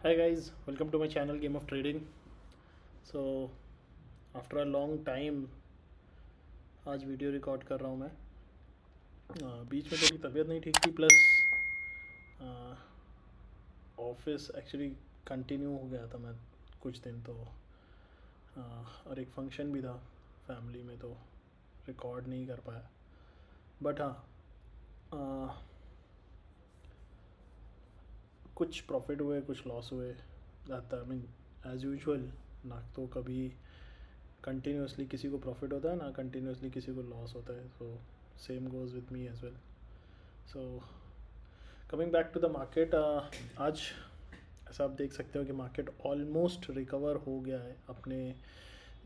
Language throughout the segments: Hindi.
Hi guys, welcome to my channel Game of Trading. So after a long time आज वीडियो रिकॉर्ड कर रहा हूँ मैं। बीच में थोड़ी तबीयत नहीं ठीक थी, प्लस ऑफिस एक्चुअली कंटिन्यू हो गया था मैं कुछ दिन तो। और एक फंक्शन भी था फैमिली में, तो रिकॉर्ड नहीं कर पाया। बट हाँ, कुछ प्रॉफिट हुए, कुछ लॉस हुए। आई मीन एज यूजुअल, ना तो कभी कंटिन्यूसली किसी को प्रॉफिट होता है, ना कंटिन्यूसली किसी को लॉस होता है। So same goes with me as well. So coming back to the market, आज ऐसा आप देख सकते हो कि मार्केट ऑलमोस्ट रिकवर हो गया है अपने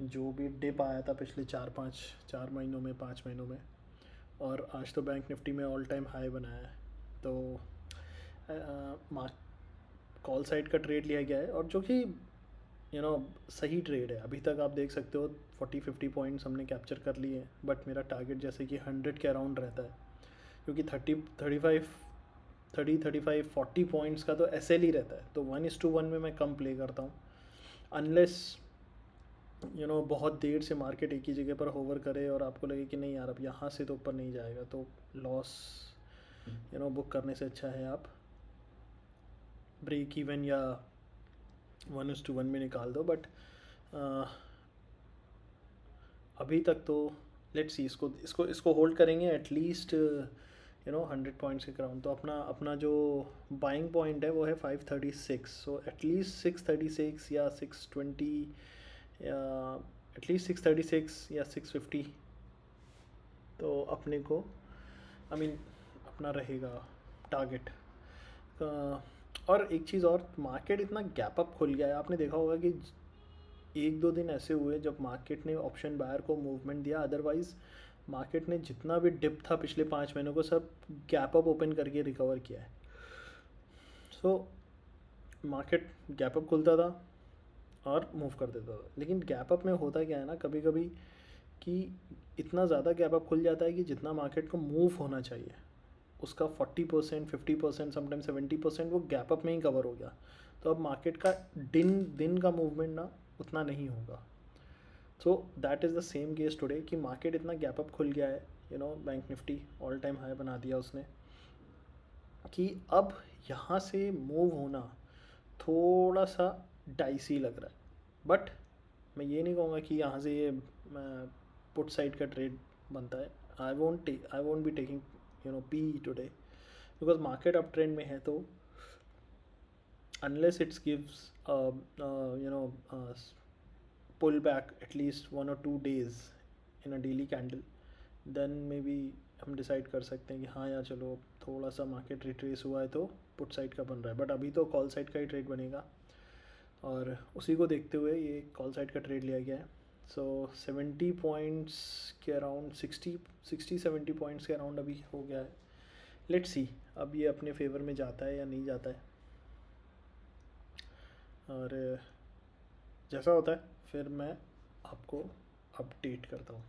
जो भी डिप आया था पिछले 4 महीनों में, 5 महीनों में। और आज तो बैंक निफ्टी में ऑल टाइम हाई बनाया है। तो कॉल साइड का ट्रेड लिया गया है, और जो कि सही ट्रेड है। अभी तक आप देख सकते हो 40-50 पॉइंट्स हमने कैप्चर कर लिए हैं, बट मेरा टारगेट जैसे कि 100 के अराउंड रहता है, क्योंकि 30, 35, 40 पॉइंट्स का तो एसएल ही रहता है। तो 1:1 में मैं कम प्ले करता हूँ, अनलेस बहुत देर से मार्केट एक ही जगह पर होवर करे और आपको लगे कि नहीं यार अब यहाँ से तो ऊपर नहीं जाएगा, तो लॉस बुक करने से अच्छा है आप ब्रेक इवन या 1:1 में निकाल दो। बट अभी तक तो लेट्स सी, इसको इसको इसको होल्ड करेंगे एटलीस्ट 100 पॉइंट्स के क्राउन। तो अपना अपना जो बाइंग पॉइंट है वो है 536। सो एटलीस्ट 636 या 620, या एटलीस्ट 636 या 650 तो अपने को आई मीन अपना रहेगा टारगेट। और एक चीज़ और, मार्केट इतना गैप अप खुल गया है, आपने देखा होगा कि एक दो दिन ऐसे हुए जब मार्केट ने ऑप्शन बायर को मूवमेंट दिया। अदरवाइज मार्केट ने जितना भी डिप था पिछले 5 महीनों को सब गैप अप ओपन करके रिकवर किया है। सो मार्केट गैप अप खुलता था और मूव कर देता था, लेकिन गैप अप में होता क्या है ना, कभी कभी कि इतना ज़्यादा गैप अप खुल जाता है कि जितना मार्केट को मूव होना चाहिए उसका 40%, 50%, समटाइम 70% वो गैप अप में ही कवर हो गया। तो अब मार्केट का दिन दिन का मूवमेंट ना उतना नहीं होगा। So that is the same case today कि मार्केट इतना गैप अप खुल गया है, bank Nifty all time high बना दिया उसने, कि अब यहाँ से मूव होना थोड़ा सा डाइसी लग रहा है। बट मैं ये नहीं कहूँगा कि यहाँ से ये पुट साइड का ट्रेड बनता है। I won't be taking P today, because market up trend में है। तो unless it's gives pull back at least 1 or 2 days in a daily candle, then maybe हम डिसाइड कर सकते हैं कि हाँ यार चलो थोड़ा सा मार्केट रिट्रेस हुआ है तो पुट साइड का बन रहा है। बट अभी तो कॉल साइड का ही ट्रेड बनेगा, और उसी को देखते हुए ये कॉल साइड का ट्रेड लिया गया है। सो 70 पॉइंट्स के अराउंड, 60-70 पॉइंट्स के अराउंड अभी हो गया है। लेट्स सी अब ये अपने फेवर में जाता है या नहीं जाता है, और जैसा होता है फिर मैं आपको अपडेट करता हूँ।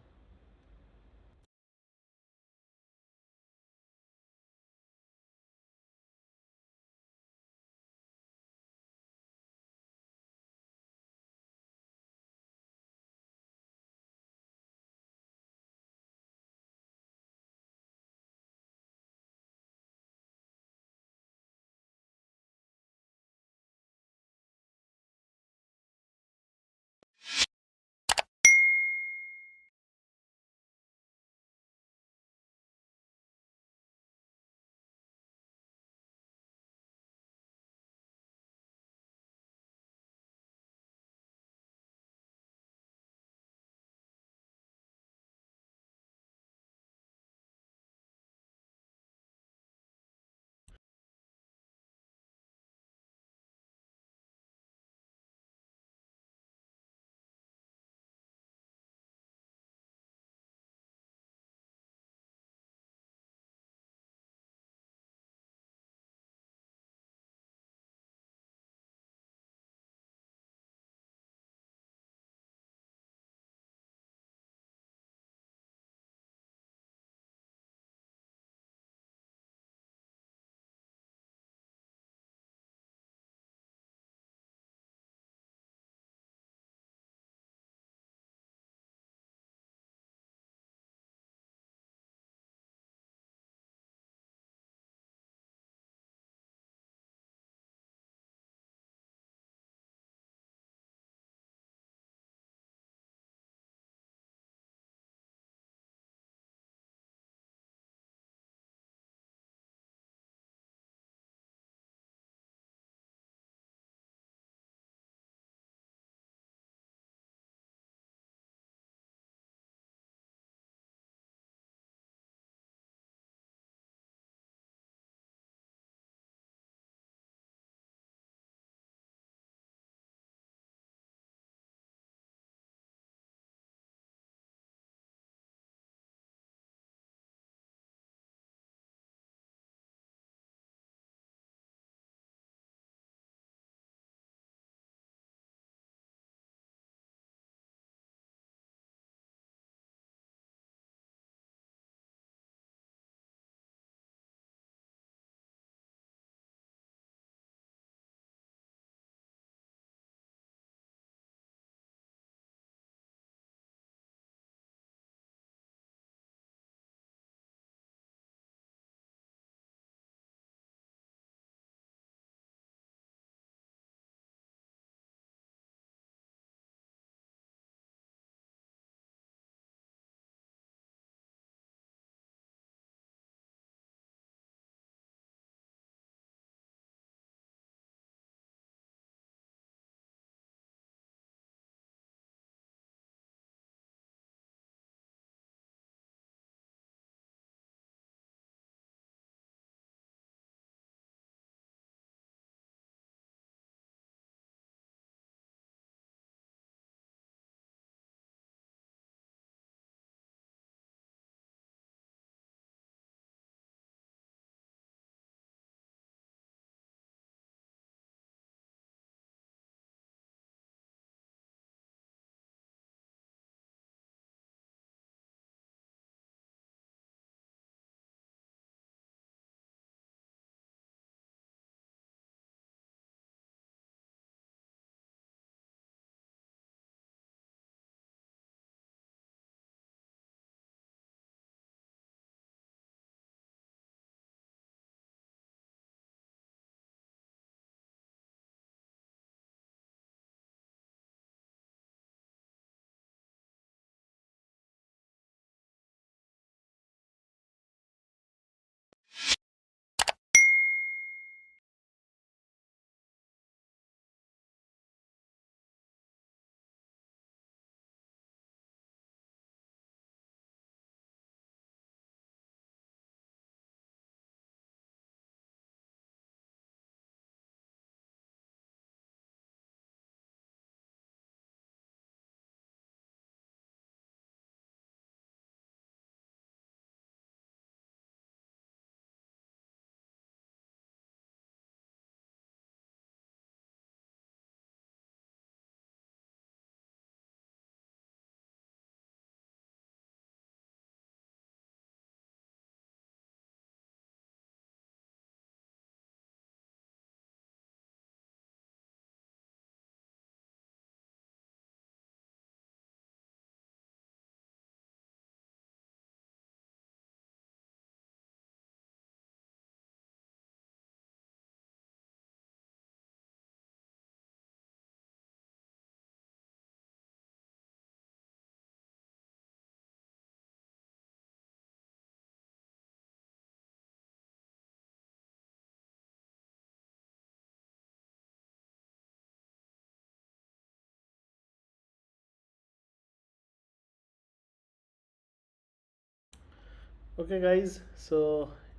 ओके गाइस, सो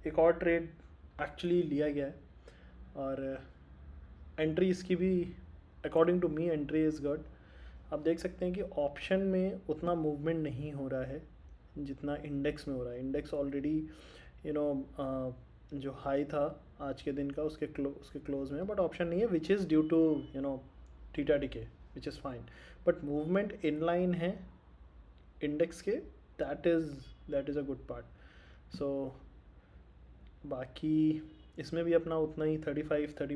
एक और ट्रेड एक्चुअली लिया गया है, और एंट्री इसकी भी according to me entry is good. आप देख सकते हैं कि ऑप्शन में उतना मूवमेंट नहीं हो रहा है जितना इंडेक्स में हो रहा है। इंडेक्स ऑलरेडी यू नो जो हाई था आज के दिन का उसके क्लोज में है, बट ऑप्शन नहीं है, which is due to you know theta DK, which is fine. But movement in line है इंडेक्स के, that is a good part. So बाकी इसमें भी अपना उतना ही 35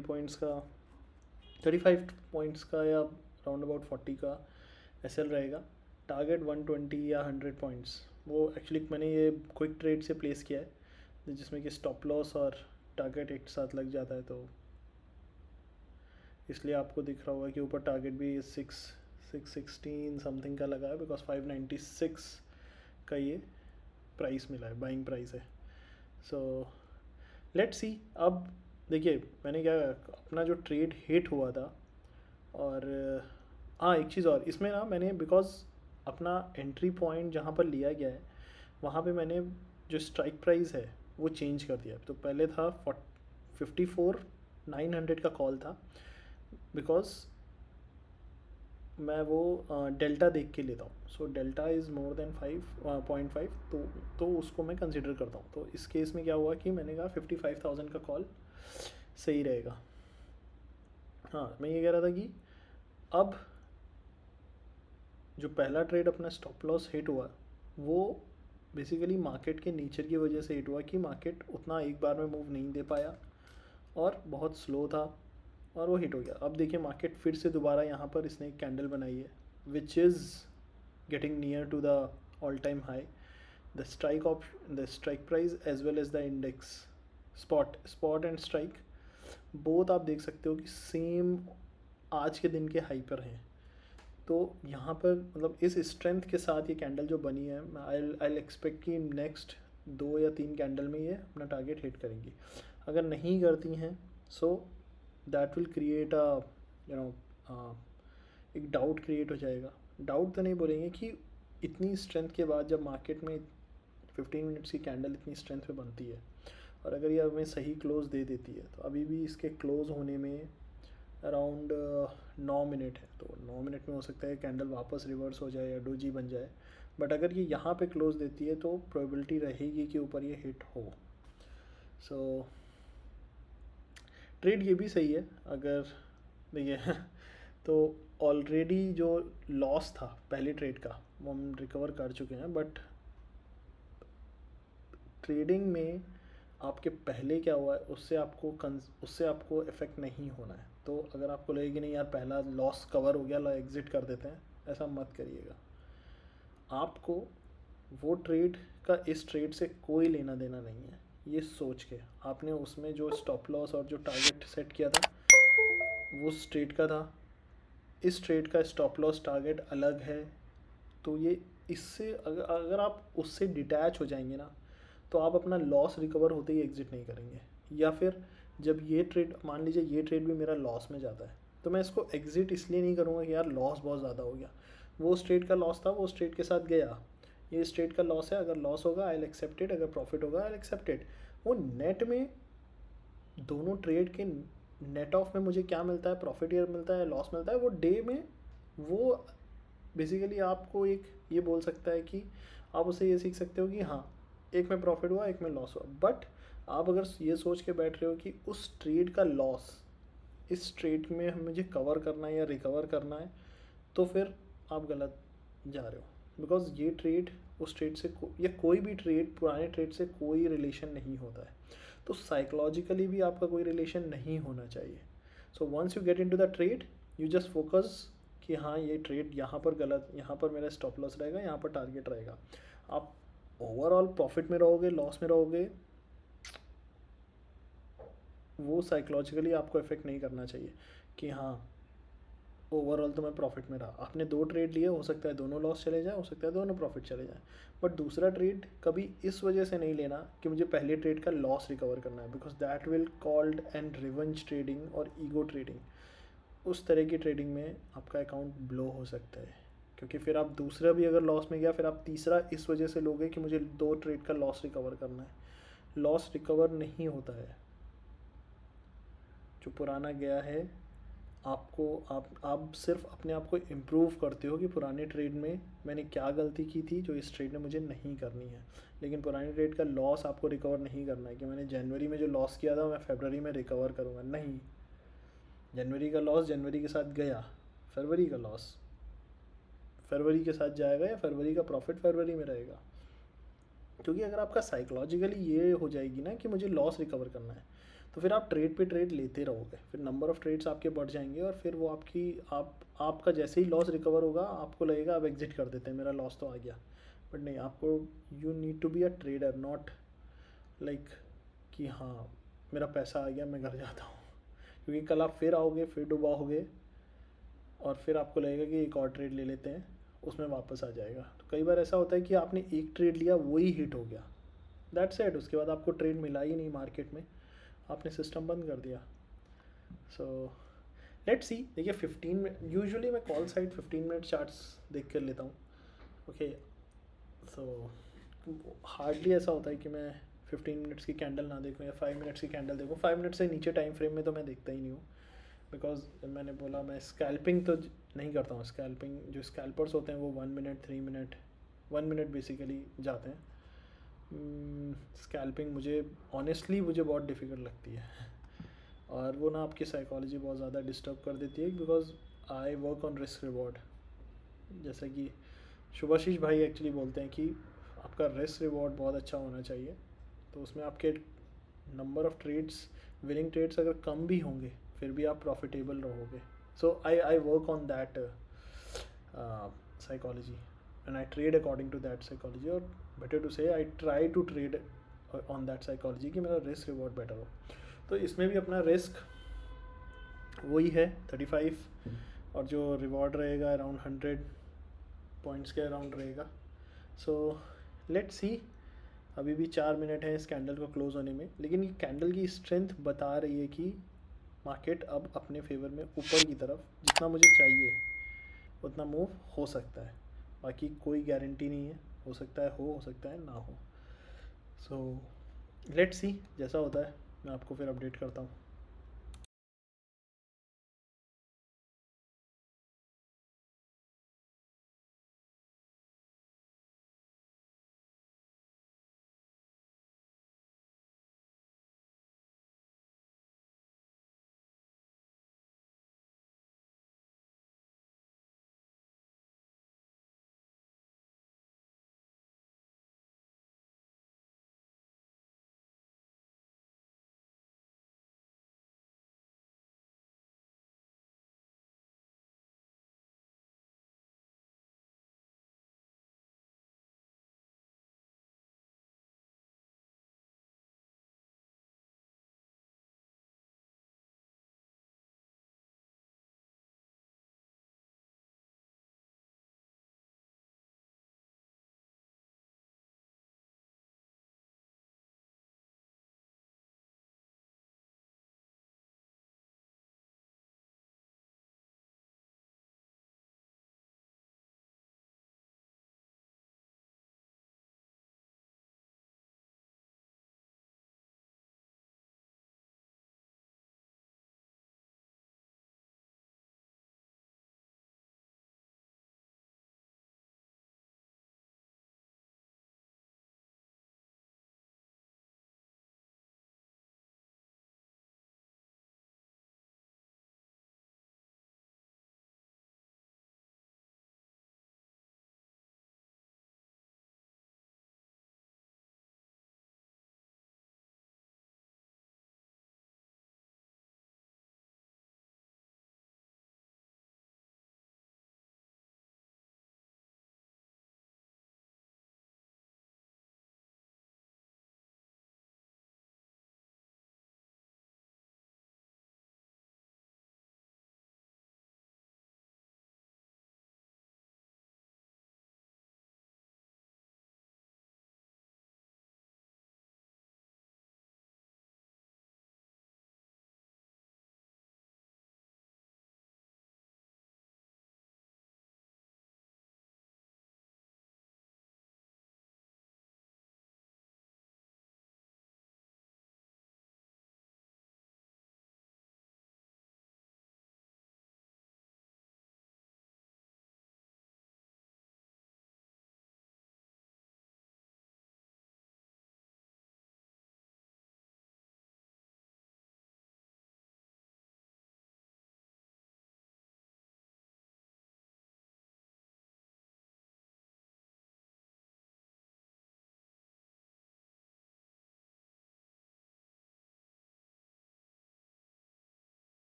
पॉइंट्स का या राउंड अबाउट 40 का एसएल रहेगा। टारगेट 120 या 100 पॉइंट्स, वो एक्चुअली मैंने ये क्विक ट्रेड से प्लेस किया है, जिसमें कि स्टॉप लॉस और टारगेट एक साथ लग जाता है, तो इसलिए आपको दिख रहा होगा कि ऊपर टारगेट भी 616 समथिंग का लगा है, बिकॉज 596 का ये प्राइस मिला है, बाइंग प्राइस है। So let's see. अब देखिए मैंने क्या, अपना जो ट्रेड हिट हुआ था, और हाँ एक चीज़ और इसमें ना, मैंने बिकॉज अपना एंट्री पॉइंट जहाँ पर लिया गया है वहाँ पे मैंने जो स्ट्राइक प्राइस है वो चेंज कर दिया। तो पहले था 54,900 का कॉल था, बिकॉज मैं वो डेल्टा देख के लेता हूँ। So delta is more than 5.5, तो उसको मैं कंसिडर करता हूँ। तो इस केस में क्या हुआ कि मैंने कहा 55,000 का कॉल सही रहेगा। हाँ मैं ये कह रहा था कि अब जो पहला ट्रेड अपना स्टॉप लॉस हिट हुआ, वो बेसिकली मार्केट के नेचर की वजह से हिट हुआ कि मार्केट उतना एक बार में मूव नहीं दे पाया और बहुत स्लो था, और वो हिट हो गया। अब देखिए मार्केट फिर से दोबारा यहाँ पर इसने एक कैंडल बनाई है, which is getting near to the all time high. The strike price as well as the index, spot and strike both आप देख सकते हो कि सेम आज के दिन के हाई पर हैं। तो यहाँ पर मतलब इस स्ट्रेंथ के साथ ये कैंडल जो बनी है, आई एक्सपेक्ट कि नेक्स्ट 2 या 3 कैंडल में ये अपना टारगेट हिट करेंगी। अगर नहीं करती हैं so that will create a you know एक डाउट क्रिएट हो जाएगा। डाउट तो नहीं बोलेंगे कि इतनी स्ट्रेंथ के बाद जब मार्केट में 15 मिनट्स की कैंडल इतनी स्ट्रेंथ पे बनती है, और अगर ये हमें सही क्लोज दे देती है, तो अभी भी इसके क्लोज होने में अराउंड 9 मिनट है। तो 9 मिनट में हो सकता है कैंडल वापस रिवर्स हो जाए या डोजी बन जाए, बट अगर ये यहाँ पे क्लोज देती है तो प्रोबेबिलिटी रहेगी कि ऊपर ये हिट हो। सो ट्रेड ये भी सही है अगर देखिए तो ऑलरेडी जो लॉस था पहले ट्रेड का वो हम रिकवर कर चुके हैं, बट ट्रेडिंग में आपके पहले क्या हुआ है उससे आपको इफ़ेक्ट नहीं होना है। तो अगर आपको लगे कि नहीं यार पहला लॉस कवर हो गया, लो एग्ज़िट कर देते हैं, ऐसा मत करिएगा। आपको वो ट्रेड का इस ट्रेड से कोई लेना देना नहीं है। ये सोच के आपने उसमें जो स्टॉप लॉस और जो टारगेट सेट किया था वो उस ट्रेड का था, इस ट्रेड का स्टॉप लॉस टारगेट अलग है। तो ये इससे अगर आप उससे डिटैच हो जाएंगे ना, तो आप अपना लॉस रिकवर होते ही एग्ज़िट नहीं करेंगे। या फिर जब ये ट्रेड, मान लीजिए ये ट्रेड भी मेरा लॉस में जाता है, तो मैं इसको एग्ज़िट इसलिए नहीं करूँगा कि यार लॉस बहुत ज़्यादा हो गया। वो उस ट्रेड का लॉस था, वो उस ट्रेड के साथ गया, ये इस ट्रेड का लॉस है, अगर लॉस होगा आई विल एक्सेप्ट इट, अगर प्रॉफिट होगा आई विल एक्सेप्ट इट। वो नेट में दोनों ट्रेड के नेट ऑफ में मुझे क्या मिलता है, प्रॉफिट या मिलता है लॉस मिलता है, वो डे में वो बेसिकली आपको एक ये बोल सकता है कि आप उसे ये सीख सकते हो कि हाँ एक में प्रॉफिट हुआ एक में लॉस हुआ। बट आप अगर ये सोच के बैठ रहे हो कि उस ट्रेड का लॉस इस ट्रेड में मुझे कवर करना है या रिकवर करना है, तो फिर आप गलत जा रहे हो। बिकॉज ये ट्रेड उस ट्रेड से या कोई भी ट्रेड पुराने ट्रेड से कोई रिलेशन नहीं होता है, तो साइकोलॉजिकली भी आपका कोई रिलेशन नहीं होना चाहिए। So once you get into the trade, you just focus कि हाँ ये ट्रेड यहाँ पर गलत, यहाँ पर मेरा स्टॉप लॉस रहेगा, यहाँ पर टारगेट रहेगा। आप ओवरऑल प्रॉफिट में रहोगे लॉस में रहोगे, वो साइकोलॉजिकली आपको इफेक्ट नहीं करना चाहिए कि हाँ ओवरऑल तो मैं प्रॉफिट में रहा। आपने 2 ट्रेड लिए, हो सकता है दोनों लॉस चले जाए, हो सकता है दोनों प्रॉफिट चले जाए, बट दूसरा ट्रेड कभी इस वजह से नहीं लेना कि मुझे पहले ट्रेड का लॉस रिकवर करना है, because that will called and revenge trading और ईगो ट्रेडिंग। उस तरह की ट्रेडिंग में आपका अकाउंट ब्लो हो सकता है। क्योंकि फिर आप दूसरा भी अगर लॉस में गया, फिर आप तीसरा इस वजह से लोगे कि मुझे 2 ट्रेड का लॉस रिकवर करना है। लॉस रिकवर नहीं होता है। जो पुराना गया है, आपको आप सिर्फ अपने आप को इम्प्रूव करते हो कि पुराने ट्रेड में मैंने क्या गलती की थी जो इस ट्रेड में मुझे नहीं करनी है। लेकिन पुराने ट्रेड का लॉस आपको रिकवर नहीं करना है कि मैंने जनवरी में जो लॉस किया था मैं फरवरी में रिकवर करूँगा, नहीं। जनवरी का लॉस जनवरी के साथ गया, फरवरी का लॉस फरवरी के साथ जाएगा, या फरवरी का प्रॉफिट फरवरी में रहेगा। क्योंकि अगर आपका साइकोलॉजिकली ये हो जाएगी ना कि मुझे लॉस रिकवर करना है, तो फिर आप ट्रेड पे ट्रेड लेते रहोगे, फिर नंबर ऑफ़ ट्रेड्स आपके बढ़ जाएंगे, और फिर वो आपका जैसे ही लॉस रिकवर होगा आपको लगेगा अब एग्जिट कर देते हैं, मेरा लॉस तो आ गया। बट नहीं, आपको you need to be a trader, not like कि हाँ मेरा पैसा आ गया मैं घर जाता हूँ। क्योंकि कल आप फिर आओगे, फिर डुबाओगे, और फिर आपको लगेगा कि एक और ट्रेड ले लेते हैं, उसमें वापस आ जाएगा। तो कई बार ऐसा होता है कि आपने एक ट्रेड लिया, वही हिट हो गया, दैट्स इट, उसके बाद आपको ट्रेड मिला ही नहीं मार्केट में, आपने सिस्टम बंद कर दिया। So let's see. देखिए 15 यूजुअली मैं कॉल साइड 15 मिनट चार्ट्स देख कर लेता हूँ। ओके, सो हार्डली ऐसा होता है कि मैं 15 मिनट्स की कैंडल ना देखूँ या 5 मिनट्स की कैंडल देखूँ। 5 मिनट से नीचे टाइम फ्रेम में तो मैं देखता ही नहीं हूँ, बिकॉज मैंने बोला मैं स्कैल्पिंग तो नहीं करता हूँ। स्कैल्पिंग जो स्कैल्पर्स होते हैं वो 1 मिनट 3 मिनट 1 मिनट बेसिकली जाते हैं। स्कैल्पिंग मुझे ऑनेस्टली मुझे बहुत डिफ़िकल्ट लगती है, और वो ना आपकी साइकोलॉजी बहुत ज़्यादा डिस्टर्ब कर देती है, because I work on risk reward. जैसा कि शुभाशीष भाई एक्चुअली बोलते हैं कि आपका रिस्क रिवॉर्ड बहुत अच्छा होना चाहिए, तो उसमें आपके number of trades, winning trades अगर कम भी होंगे फिर भी आप प्रॉफिटेबल रहोगे। So I work on that psychology, and I trade according to that psychology, or better to say I try to trade on that psychology कि मेरा रिस्क रिवॉर्ड बेटर हो। तो इसमें भी अपना रिस्क वही है 35, और जो रिवॉर्ड रहेगा अराउंड 100 पॉइंट्स के अराउंड रहेगा। So let's see. अभी भी 4 मिनट है इस कैंडल को क्लोज होने में, लेकिन ये कैंडल की स्ट्रेंथ बता रही है कि मार्केट अब अपने फेवर में ऊपर की तरफ जितना मुझे चाहिए उतना मूव हो सकता है। बाकी कोई गारंटी नहीं है, हो सकता है हो सकता है ना हो। सो लेट्स सी, जैसा होता है मैं आपको फिर अपडेट करता हूँ।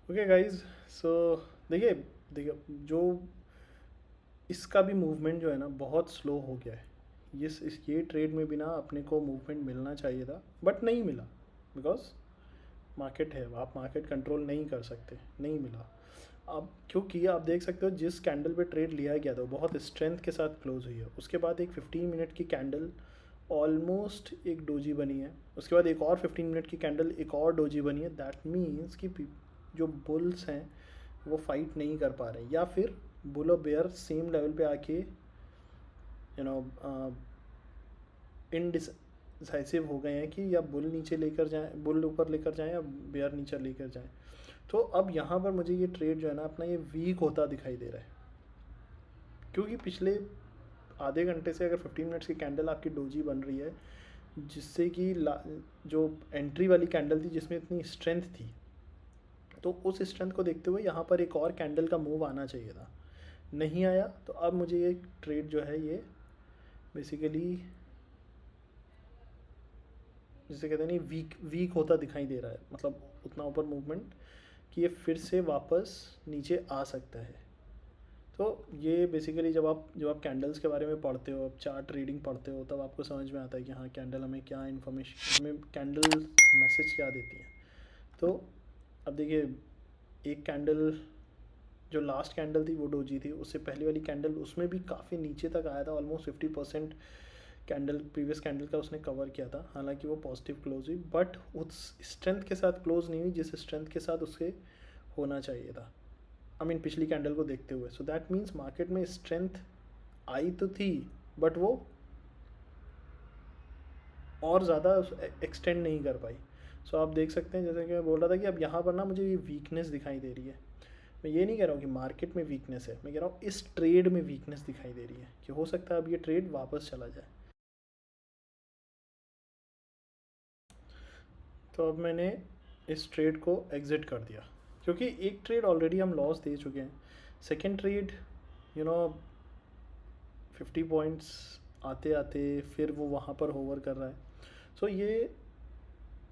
ओके गाइज, सो देखिए देखिए जो इसका भी मूवमेंट जो है ना बहुत स्लो हो गया है। ये ट्रेड में भी ना अपने को मूवमेंट मिलना चाहिए था बट नहीं मिला, बिकॉज मार्केट है, आप मार्केट कंट्रोल नहीं कर सकते, नहीं मिला। अब क्योंकि आप देख सकते हो जिस कैंडल पे ट्रेड लिया गया था वो बहुत स्ट्रेंथ के साथ क्लोज हुई है, उसके बाद एक 15 मिनट की कैंडल ऑलमोस्ट एक डोजी बनी है, उसके बाद एक और 15 मिनट की कैंडल एक और डोजी बनी है। दैट मीन्स कि जो बुल्स हैं वो फाइट नहीं कर पा रहे, या फिर बुल और बेयर सेम लेवल पे आके नो इनडिसाइसिव हो गए हैं कि या बुल नीचे लेकर जाएं, बुल ऊपर लेकर जाएं या बेयर नीचे लेकर जाएं। तो अब यहाँ पर मुझे ये ट्रेड जो है ना अपना ये वीक होता दिखाई दे रहा है, क्योंकि पिछले आधे घंटे से अगर 15 मिनट्स की कैंडल आपकी डोजी बन रही है, जिससे कि जो एंट्री वाली कैंडल थी जिसमें इतनी स्ट्रेंथ थी, तो उस स्ट्रेंथ को देखते हुए यहाँ पर एक और कैंडल का मूव आना चाहिए था, नहीं आया। तो अब मुझे ये ट्रेड जो है ये बेसिकली जिसे कहते हैं नहीं वीक होता दिखाई दे रहा है, मतलब उतना ऊपर मूवमेंट कि ये फिर से वापस नीचे आ सकता है। तो ये बेसिकली जब आप कैंडल्स के बारे में पढ़ते हो, अब चार्ट रीडिंग पढ़ते हो, तब आपको समझ में आता है कि हाँ कैंडल हमें क्या इन्फॉर्मेशन, हमें कैंडल मैसेज क्या देती है। तो अब देखिए एक कैंडल जो लास्ट कैंडल थी वो डोजी थी, उससे पहले वाली कैंडल उसमें भी काफ़ी नीचे तक आया था, ऑलमोस्ट 50% कैंडल प्रीवियस कैंडल का उसने कवर किया था, हालांकि वो पॉजिटिव क्लोज हुई बट उस स्ट्रेंथ के साथ क्लोज नहीं हुई जिस स्ट्रेंथ के साथ उसके होना चाहिए था, आई मीन पिछली कैंडल को देखते हुए। सो दैट मीन्स मार्केट में स्ट्रेंथ आई तो थी बट वो और ज़्यादा एक्सटेंड नहीं कर पाई। सो आप देख सकते हैं जैसे कि मैं बोल रहा था कि अब यहाँ पर ना मुझे ये वीकनेस दिखाई दे रही है। मैं ये नहीं कह रहा हूँ कि मार्केट में वीकनेस है, मैं कह रहा हूँ इस ट्रेड में वीकनेस दिखाई दे रही है कि हो सकता है अब ये ट्रेड वापस चला जाए। तो अब मैंने इस ट्रेड को एग्ज़िट कर दिया, क्योंकि एक ट्रेड ऑलरेडी हम लॉस दे चुके हैं, second trade you know 50 points आते आते फिर वो वहाँ पर होवर कर रहा है। सो ये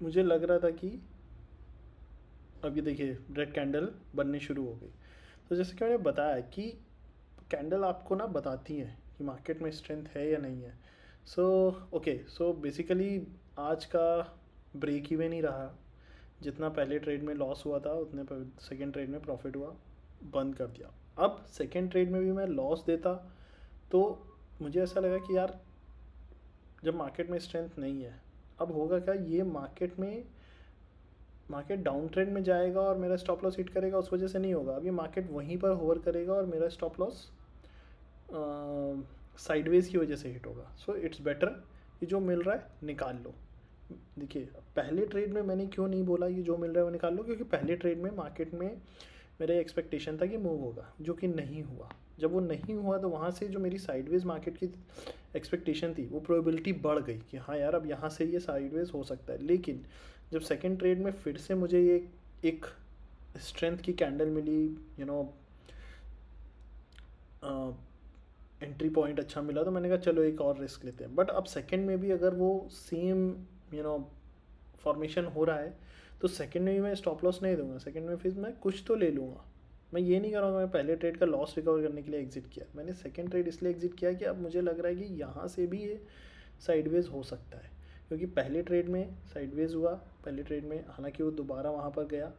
मुझे लग रहा था कि अब ये देखिए रेड कैंडल बननी शुरू हो गई। तो जैसे कि मैंने बताया कि कैंडल आपको ना बताती है कि मार्केट में स्ट्रेंथ है या नहीं है। सो ओके, सो बेसिकली आज का ब्रेक इवन ही रहा, जितना पहले ट्रेड में लॉस हुआ था उतने सेकेंड ट्रेड में प्रॉफिट हुआ, बंद कर दिया। अब सेकेंड ट्रेड में भी मैं लॉस देता तो मुझे ऐसा लगा कि यार जब मार्केट में स्ट्रेंथ नहीं है, अब होगा क्या, ये मार्केट डाउन ट्रेंड में जाएगा और मेरा स्टॉप लॉस हिट करेगा, उस वजह से नहीं होगा। अब ये मार्केट वहीं पर होवर करेगा और मेरा स्टॉप लॉस साइडवेज की वजह से हिट होगा। सो इट्स बेटर कि जो मिल रहा है निकाल लो। देखिए पहले ट्रेड में मैंने क्यों नहीं बोला कि जो मिल रहा है वो निकाल लो, क्योंकि पहले ट्रेड में मार्केट में मेरे एक्सपेक्टेशन था कि मूव होगा, जो कि नहीं हुआ। जब वो नहीं हुआ तो वहाँ से जो मेरी साइडवेज मार्केट की एक्सपेक्टेशन थी वो प्रोबेबिलिटी बढ़ गई कि हाँ यार अब यहाँ से ये साइडवेज हो सकता है। लेकिन जब सेकेंड ट्रेड में फिर से मुझे ये एक स्ट्रेंथ की कैंडल मिली, यू नो एंट्री पॉइंट अच्छा मिला, तो मैंने कहा चलो एक और रिस्क लेते हैं। बट अब सेकेंड में भी अगर वो सेम फॉर्मेशन हो रहा है तो सेकंड में भी मैं स्टॉप लॉस नहीं दूंगा, सेकंड में फिर मैं कुछ तो ले लूँगा। मैं ये नहीं करूँगा मैं पहले ट्रेड का लॉस रिकवर करने के लिए एग्जिट किया, मैंने सेकंड ट्रेड इसलिए एग्जिट किया कि अब मुझे लग रहा है कि यहाँ से भी ये साइडवेज हो सकता है, क्योंकि पहले ट्रेड में साइडवेज हुआ, पहले ट्रेड में हालांकि वो दोबारा वहाँ पर गया,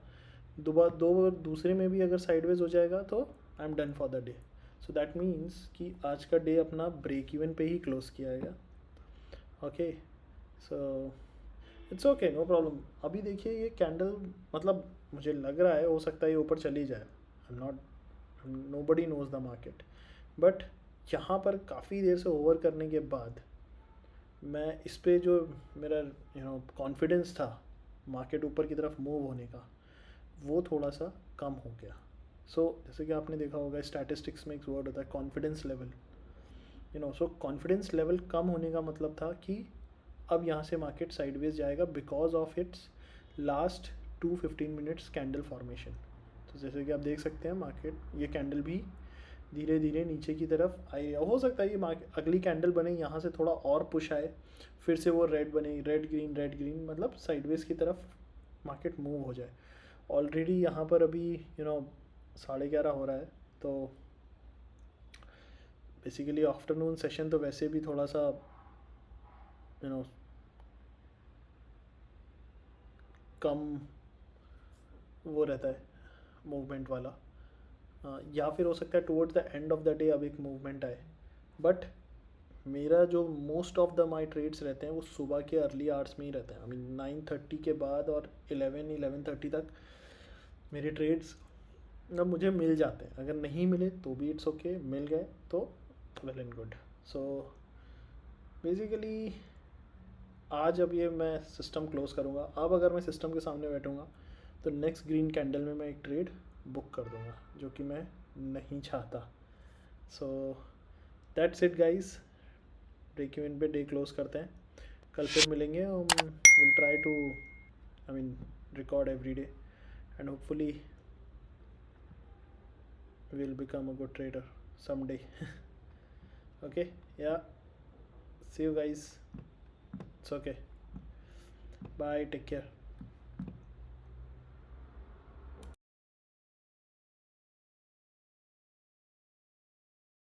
दूसरे में भी अगर साइडवेज हो जाएगा तो I am done for the day. So that means कि आज का डे अपना ब्रेक इवन पे ही क्लोज किया गया। Okay, so it's okay, no problem. अभी देखिए ये कैंडल, मतलब मुझे लग रहा है हो सकता है ये ऊपर चली जाए, I am not, nobody knows the market, but यहाँ पर काफ़ी देर से ओवर करने के बाद मैं इस पर जो मेरा कॉन्फिडेंस था मार्केट ऊपर की तरफ मूव होने का, वो थोड़ा सा कम हो गया। सो जैसे कि आपने देखा होगा स्टैटिस्टिक्स में एक वर्ड होता है confidence level, so confidence level कम होने का मतलब था कि अब यहाँ से मार्केट साइडवेज जाएगा because of it's last 15 minutes candle formation. तो जैसे कि आप देख सकते हैं मार्केट ये कैंडल भी धीरे धीरे नीचे की तरफ आई, हो सकता है ये अगली कैंडल बने यहाँ से थोड़ा और पुश आए, फिर से वो रेड बने, रेड ग्रीन मतलब साइडवेज की तरफ मार्केट मूव हो जाए। ऑलरेडी यहाँ पर अभी 11:30 हो रहा है, तो बेसिकली आफ्टरनून सेशन तो वैसे भी थोड़ा सा यू नो कम वो रहता है मूवमेंट वाला। या फिर हो सकता है towards the end of the day अब एक मूवमेंट आए, बट मेरा जो most of the my trades रहते हैं वो सुबह के अर्ली आवर्स में ही रहते हैं। आई मीन 9:30 के बाद और 11-11:30 तक मेरे ट्रेड्स अब मुझे मिल जाते हैं। अगर नहीं मिले तो भी इट्स ओके, मिल गए तो well and good. So basically आज अब ये मैं सिस्टम क्लोज करूँगा। अब अगर मैं सिस्टम के सामने बैठूँगा तो नेक्स्ट ग्रीन कैंडल में मैं एक ट्रेड बुक कर दूँगा, जो कि मैं नहीं चाहता। So that's it guys, break even पे डे क्लोज करते हैं। कल फिर मिलेंगे, will try to record every day and hopefully will become a good trader someday. Okay, yeah, see you guys, it's okay, bye, take care.